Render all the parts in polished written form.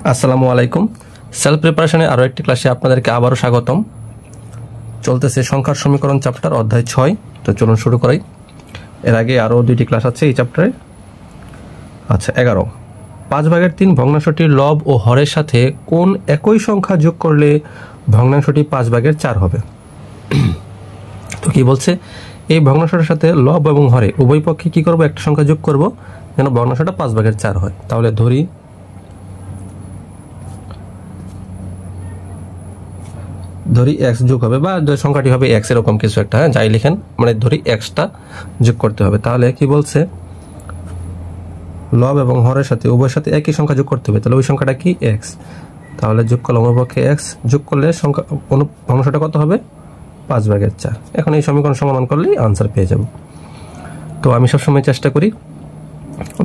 আসসালামু আলাইকুম। সেলফ প্রিপারেশনে আরও একটি ক্লাসে আপনাদেরকে আবারও স্বাগতম। চলতেছে সংখ্যার সমীকরণ চ্যাপ্টার অধ্যায় 6। তো চলুন শুরু করাই। এর আগে আরও দুইটি ক্লাস আছে এই চ্যাপ্টারে। আচ্ছা, 11 5/3 ভগ্নাংশটির লব ও হরের সাথে কোন একই সংখ্যা যোগ করলে ভগ্নাংশটি 5/4 হবে। তো কি বলছে, এই ভগ্নাংশটার সাথে লব এবং হরে উভয় পক্ষে কি করব, একটা সংখ্যা যোগ করব যেন ভগ্নাংশটা 5/4 হয়। তাহলে ধরি x যোগ হবে বা সংখ্যাটি হবে x, এরকম কিছু একটা, হ্যাঁ যাই লিখেন, মানে ধরি xটা যোগ করতে হবে। তাহলে কি বলছে, লব এবং হরের সাথে উভয়ের সাথে একই সংখ্যা যোগ করতে হবে। তাহলে ওই সংখ্যাটা কি x, তাহলে যোগ করলাম উভয়পক্ষে x, যোগ করলে সংখ্যা ভগ্নাংশটা কত হবে 5/4। এখন এই সমীকরণ সমাধান করলেই আনসার পেয়ে যাব। তো আমি সবসময় চেষ্টা করি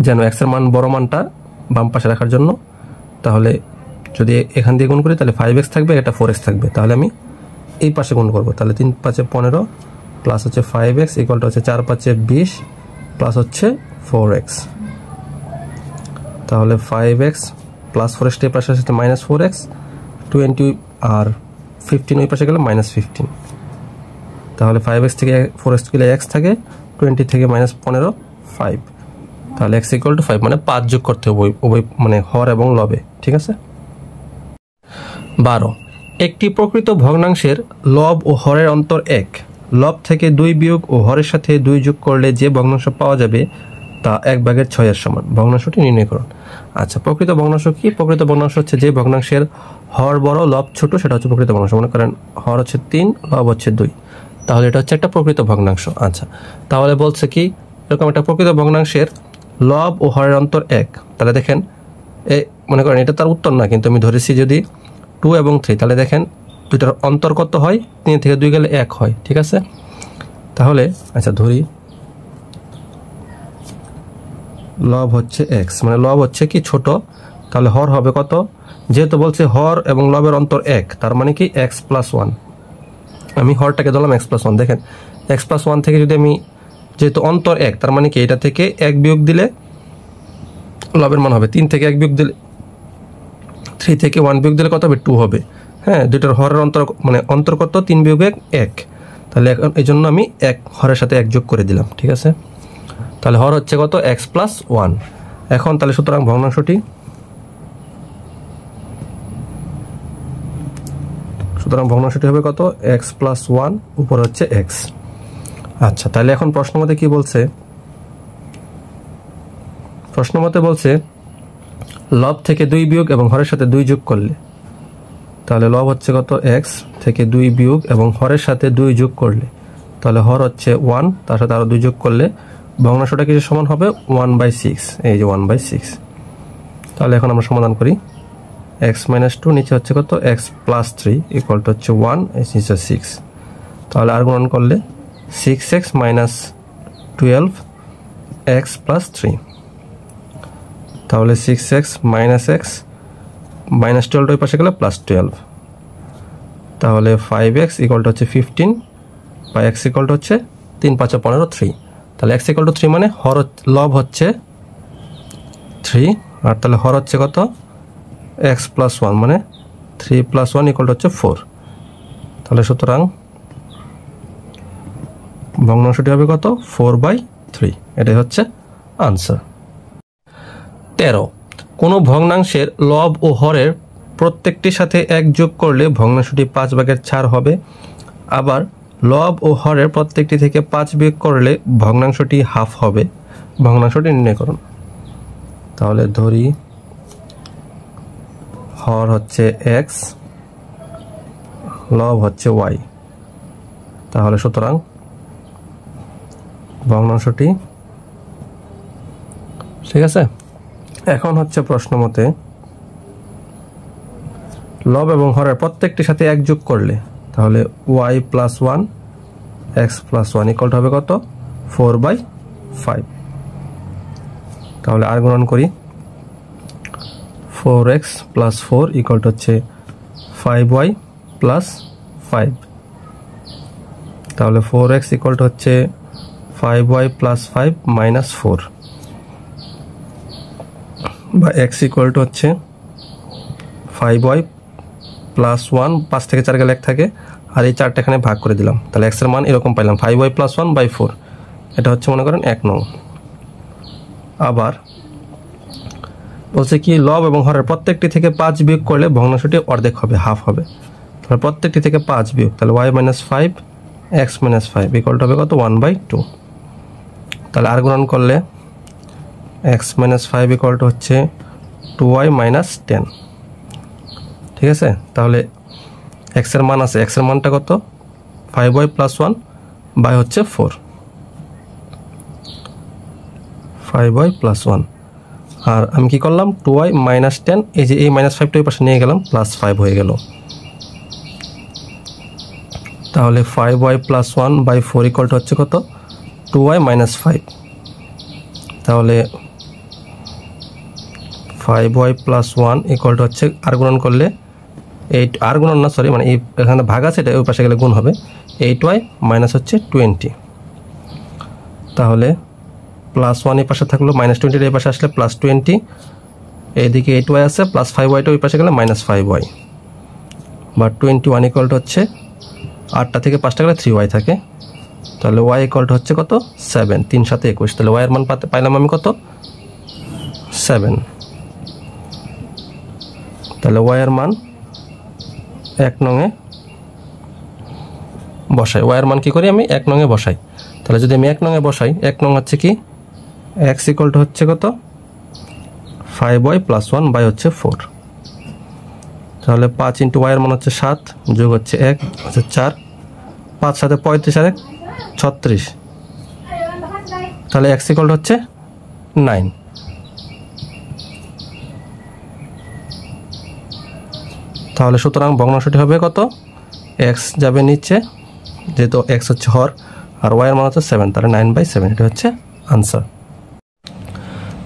যেন x এর মান বড় মানটা বাম পাশে রাখার জন্য। তাহলে যদি এখান দিয়ে গুণ করি তাহলে 5x থাকবে, এটা 4x থাকবে। তাহলে আমি এই পাশে গুণ করব। তাহলে 3 × 5 = 15 প্লাস হচ্ছে 5x ইকুয়ালটা হচ্ছে 4 × 5 = 20 প্লাস হচ্ছে 4x। তাহলে 5x প্লাস 4x এর পাশে আছে -4x, 20 আর 15 ওই পাশে গেলে -15। তাহলে 5x থেকে 4x গেলে x থাকে, 20 থেকে -15 5। তাহলে x = 5, মানে 5 যোগ করতে হবে উভয় মানে হর এবং লবে। ঠিক আছে। 12 একটি প্রকৃত ভগ্নাংশের লব ও হরের অন্তর 1, লব থেকে 2 বিয়োগ ও হরের সাথে 2 যোগ করলে যে ভগ্নাংশ পাওয়া যাবে তা 1/6 এর সমান। ভগ্নাংশটি নির্ণয় করুন। আচ্ছা, প্রকৃত ভগ্নাংশ কি? প্রকৃত ভগ্নাংশ হচ্ছে যে ভগ্নাংশের হর বড় লব ছোট, সেটা হচ্ছে প্রকৃত ভগ্নাংশ। মনে করেন হর হচ্ছে 3, লব হচ্ছে 2, তাহলে এটা হচ্ছে একটা প্রকৃত ভগ্নাংশ। আচ্ছা, তাহলে বলছে কি, এরকম একটা প্রকৃত ভগ্নাংশের লব ও হরের অন্তর 1। তাহলে দেখেন, মনে করেন এটা তার উত্তর না, কিন্তু আমি ধরেছি যদি 2 এবং 3, তাহলে দেখেন দুইটার অন্তর কত হয়, 3 থেকে 2 গেলে 1 হয়। ঠিক আছে। তাহলে আচ্ছা ধরি লব হচ্ছে x, মানে লব হচ্ছে কি ছোট, তাহলে হর হবে কত, যেহেতু বলছে হর এবং লবের অন্তর 1, তার মানে কি x + 1। আমি হরটাকে ধরলাম x + 1। দেখেন x + 1 থেকে যদি আমি, যেহেতু অন্তর 1, তার মানে কি এটা থেকে 1 বিয়োগ দিলে লবের মান হবে 3 থেকে 1 বিয়োগ দিলে 3 থেকে 1 বিয়োগ দিলে কত হবে 2 হবে। হ্যাঁ, দুইটার হরের অন্তর মানে অন্তর কত, 3 বিয়োগ 1। তাহলে এখন এই জন্য আমি 1 হরের সাথে 1 যোগ করে দিলাম। ঠিক আছে। তাহলে হর হচ্ছে কত, x + 1। এখন তাহলে সুতরাং ভগ্নাংশটি হবে কত, x + 1 উপর হচ্ছে x। আচ্ছা, তাহলে এখন প্রশ্ন মতে কি বলছে, প্রশ্ন মতে বলছে লব থেকে 2 বিয়োগ এবং হরের সাথে 2 যোগ করলে, তাহলে লব হচ্ছে কত, x থেকে 2 বিয়োগ এবং হরের সাথে 2 যোগ করলে, তাহলে হর হচ্ছে 1, তার সাথে আরো 2 যোগ করলে ভগ্নাংশটা কিছু সমান হবে 1/6। এই যে 1/6। তাহলে এখন আমরা সমাধান করি। x - 2 নিচে হচ্ছে কত, x + 3 = হচ্ছে 1, নিচে 6। তাহলে আর গুণন করলে 6x - 12 x + 3। তাহলে 6x - x -12 ওই পাশে গেলে +12। তাহলে 5x = হচ্ছে 15 বা x = হচ্ছে 3 × 5 = 15 3। তাহলে x = 3 মানে লব হচ্ছে 3, আর তাহলে হর হচ্ছে কত, x + 1, মানে 3 + 1 = হচ্ছে 4। তাহলে সুতরাং ভগ্নাংশটি হবে কত, 4/3। এটাই হচ্ছে আনসার। 13 কোনো ভগ্নাংশের লব ও হরের প্রত্যেকটির সাথে 1 যোগ করলে ভগ্নাংশটি 5/4 হবে। আবার লব ও হরের প্রত্যেকটি থেকে 5 বিয়োগ করলে ভগ্নাংশটি হাফ হবে। ভগ্নাংশটি নির্ণয় করুন। তাহলে ধরি হর হচ্ছে x, লব হচ্ছে y। তাহলে সুতরাং ভগ্নাংশটি, ঠিক আছে। এখন হচ্ছে প্রশ্ন মতে লব এবং হরের প্রত্যেকটির সাথে 1 যোগ করলে, তাহলে y + 1 x + 1 = হবে কত, 4/5। তাহলে আর গুণন করি, 4x + 4 = হচ্ছে 5y + 5। তাহলে 4x = হচ্ছে 5y + 5 - 4, বা x = হচ্ছে 5y প্লাস 1, 5 থেকে 4 গেলে 1 থাকে, আর এই 4টা এখানে ভাগ করে দিলাম, তাহলে x এর মান এরকম পাইলাম 5y প্লাস 1/4। এটা হচ্ছে মনে করেন 1 নং। আবার বলছে কি লব এবং হরের প্রত্যেকটি থেকে 5 বিয়োগ করলে ভগ্নাংশটি অর্ধেক হবে, হাফ হবে। তাহলে প্রত্যেকটি থেকে 5 বিয়োগ, তাহলে y minus 5 x minus 5 equal to হবে কত 1/2। তাহলে আর গুণন করলে x মাইনাস 5 ইকুয়াল টু হচ্ছে 2y মাইনাস 10। ঠিক আছে, তাহলে x এর মান আছে, x এর মানটা কত 5y প্লাস 1 বাই হচ্ছে 4, 5y প্লাস 1। আর আমি কি করলাম 2y মাইনাস 10, এই যে এই মাইনাস 5টা ওই পাশে নিয়ে গেলাম, প্লাস 5 হয়ে গেল। তাহলে 5y প্লাস 1/4 ইকুয়াল টু হচ্ছে কত 2y মাইনাস 5। তাহলে 5y প্লাস 1 ইকুয়াল টু হচ্ছে আর গুণন করলে 8, আর গুণন না সরি, মানে এই এখানে ভাগ আছে, এটা ওই পাশে গেলে গুণ হবে, 8y মাইনাস হচ্ছে 20। তাহলে প্লাস 1 এই পাশে থাকলো, মাইনাস 20 এই পাশে আসলে প্লাস 20, এইদিকে 8y আছে, প্লাস 5yটা ওই পাশে গেলে মাইনাস 5y, বা 21 ইকুয়াল টু হচ্ছে 8টা থেকে 5টা গেলে 3y থাকে। তাহলে y ইকুয়াল টু হচ্ছে কত 7, 3 7 21। তাহলে y এর মান পাইলাম আমি কত 7। তাহলে y এর মান 1 নংয়ে বসাই। y এর মান কি করি আমি 1 নংয়ে বসাই। তাহলে যদি আমি 1 নংয়ে বসাই, 1 নং হচ্ছে কি x ইকুয়াল টু হচ্ছে কত 5y প্লাস 1 বাই হচ্ছে 4। তাহলে 5 ইন্টু y এর মান হচ্ছে 7, যোগ হচ্ছে 1 হচ্ছে 4, 5 7 35 আর 1 36। তাহলে x ইকুয়াল টু হচ্ছে 9। তাহলে সুতরাং ভগ্নাংশটি হবে কত x যাবে নিচে, যেহেতু x হচ্ছে হর আর y এর মান হচ্ছে 7, তাহলে 9/7। এটা হচ্ছে আনসার।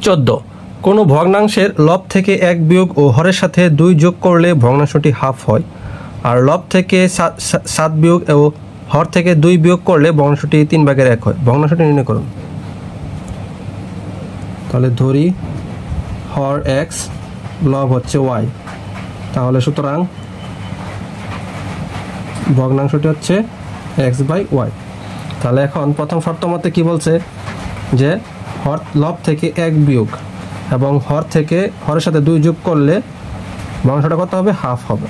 14, কোনো ভগ্নাংশের লব থেকে 1 বিয়োগ ও হরের সাথে 2 যোগ করলে ভগ্নাংশটি হাফ হয়, আর লব থেকে 7 বিয়োগ ও হর থেকে 2 বিয়োগ করলে ভগ্নাংশটি 3/1 হয়। ভগ্নাংশটি নির্ণয় করুন। তাহলে ধরি হর x, লব হচ্ছে y, তাহলে সুতরাং ভগ্নাংশটি হচ্ছে x/y। তাহলে এখন প্রথম শর্ত মতে কি বলছে যে লব থেকে 1 বিয়োগ এবং হরের সাথে 2 যোগ করলে ভগ্নাংশটা কত হবে হাফ হবে।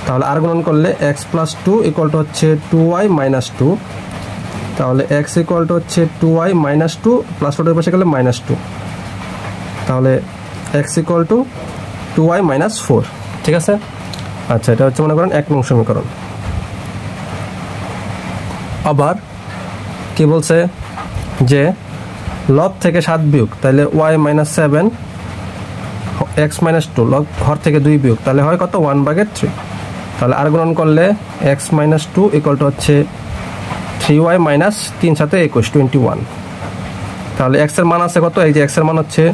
তাহলে আর গুণন করলে x প্লাস 2 ইকুয়াল টু হচ্ছে 2y মাইনাস 2। তাহলে x ইকুয়াল টু হচ্ছে 2y মাইনাস 2, প্লাস 2 এর পাশে গেলে মাইনাস 2। তাহলে x equal to 2y minus 4। ঠিক আছে, আচ্ছা এটা হচ্ছে মনে করেন 1 নং সমীকরণ। আবার কি বলছে যে লব থেকে 7 বিয়োগ, তাহলে y মাইনাস 7 x মাইনাস 2, লব হর থেকে 2 বিয়োগ, তাহলে হয় কত 1/3। তাহলে আর গুণন করলে x মাইনাস 2 ইকুয়াল টু হচ্ছে 3y মাইনাস 3 7 21, 21। তাহলে x এর মান আছে কত, এই যে x এর মান হচ্ছে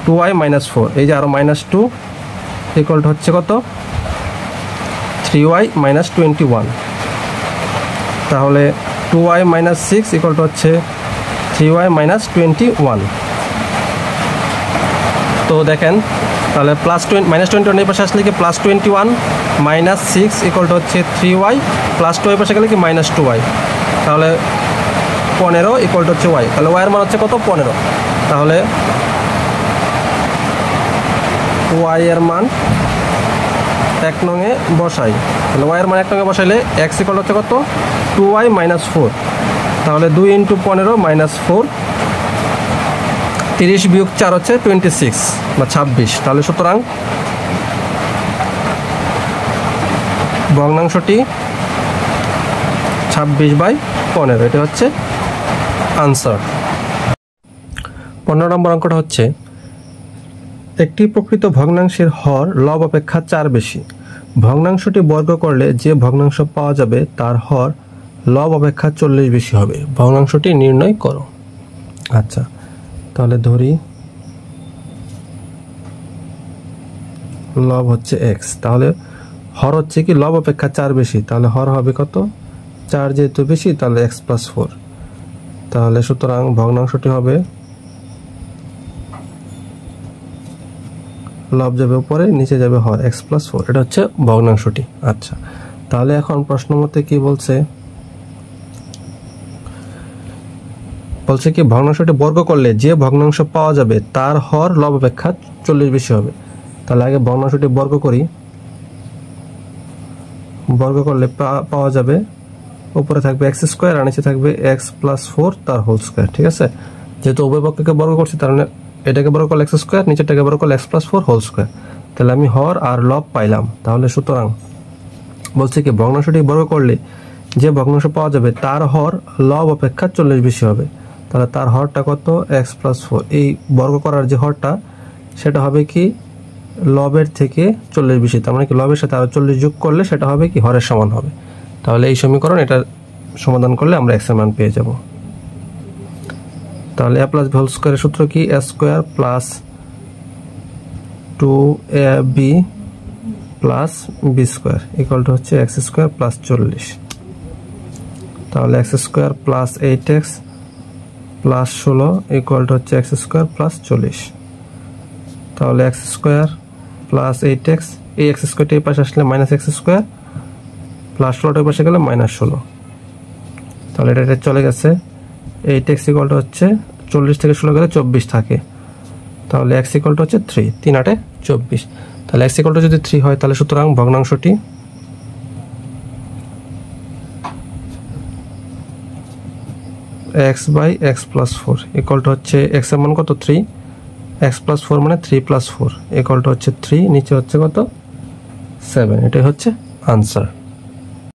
2y মাইনাস 4, এই যে আরো মাইনাস 2 ইকুয়াল টু হচ্ছে কত 3y মাইনাস 21। তাহলে 2y মাইনাস 6 ইকুয়াল টু হচ্ছে 3y মাইনাস 21। তো দেখেন তাহলে প্লাস মাইনাস 21 এই পাশে আসলে কি প্লাস 21 মাইনাস 6 ইকুয়াল টু হচ্ছে 3y, প্লাস 2 এই পাশে গেলে কি মাইনাস 2y, তাহলে 15 ইকুয়াল টু হচ্ছে y। তাহলে y এর মান হচ্ছে কত 15। তাহলে y এর মান 1 নংয়ে বসাই। তাহলে y এর মান 1 নংয়ে বসাইলে x ইকুয়াল হচ্ছে কত 2y মাইনাস 4। তাহলে 2 ইন্টু 15 মাইনাস 4, 30 বিয়োগ 4 হচ্ছে 26 বা 26। তাহলে সুতরাং ভগ্নাংশটি 26/15, এটা হচ্ছে আনসার। 15 নম্বর অঙ্কটা হচ্ছে একটি প্রকৃত ভগ্নাংশের হর লব অপেক্ষা 4 বেশি। ভগ্নাংশটি বর্গ করলে যে ভগ্নাংশ পাওয়া যাবে তার হর লব অপেক্ষা 40 বেশি হবে। ভগ্নাংশটি নির্ণয় করো। আচ্ছা তাহলে ধরি লব হচ্ছে x, তাহলে হর হচ্ছে কি লব অপেক্ষা 4 বেশি, তাহলে হর হবে কত 4 যেহেতু বেশি, তাহলে x প্লাস 4। তাহলে সুতরাং ভগ্নাংশটি হবে লব যাবে উপরে, নিচে যাবে হর, এক্স প্লাস 4, এটা হচ্ছে ভগ্নাংশটি। আচ্ছা, তাহলে এখন প্রশ্ন মতে কি বলছে, বলছে কি ভগ্নাংশটি বর্গ করলে যে ভগ্নাংশ পাওয়া যাবে তার হর লব অপেক্ষা 40 বেশি হবে। তাহলে আগে ভগ্নাংশটি বর্গ করি, বর্গ করলে পাওয়া যাবে উপরে থাকবে এক্স স্কোয়ার আর নিচে থাকবে এক্স প্লাস 4 তার হোল স্কোয়ার। ঠিক আছে, যেহেতু উভয় পক্ষকে বর্গ করছি তার মানে এটাকে বর্গ করলে এক্স স্কোয়ার, নিচেরটাকে বর্গ করলে এক্স প্লাস 4 হোল স্কোয়ার। তাহলে আমি হর আর লব পাইলাম। তাহলে সুতরাং বলছে কি ভগ্নাংশটি বর্গ করলে যে ভগ্নাংশ পাওয়া যাবে তার হর লব অপেক্ষা 40 বেশি হবে। তাহলে তার হরটা কত, এক্স প্লাস 4। এই বর্গ করার যে হরটা সেটা হবে কি লবের থেকে 40 বেশি, তার মানে কি লবের সাথে আরো 40 যোগ করলে সেটা হবে কি হরের সমান হবে। তাহলে এই সমীকরণ এটা সমাধান করলে আমরা এক্স এর মান পেয়ে যাব। তাহলে a প্লাস b হোল স্কোয়ারের সূত্র কি, a square plus 2ab plus b square equal to হচ্ছে এক্স স্কোয়ার প্লাস 40। তাহলে x square plus 8x plus 16 equal to হচ্ছে এক্স স্কোয়ার প্লাস 40। তাহলে এক্স স্কোয়ার প্লাস 8x, এই এক্স স্কোয়ারটি এই পাশে আসলে মাইনাস এক্স স্কোয়ার প্লাস 16টার পাশে গেলে মাইনাস 16। তাহলে এটা চলে গেছে। 8x ইকুয়াল টু হচ্ছে 40 থেকে 16 গেলে 24 থাকে। তাহলে x ইকুয়াল টু হচ্ছে 3, 3 8 24। তাহলে x ইকুয়াল টু যদি 3 হয় তাহলে সুতরাং ভগ্নাংশটি x by x plus 4 equal to হচ্ছে x এর মান কত 3, x প্লাস 4 মানে 3 প্লাস 4 ইকুয়াল টু হচ্ছে 3, নিচে হচ্ছে কত 7। এটাই হচ্ছে আনসার।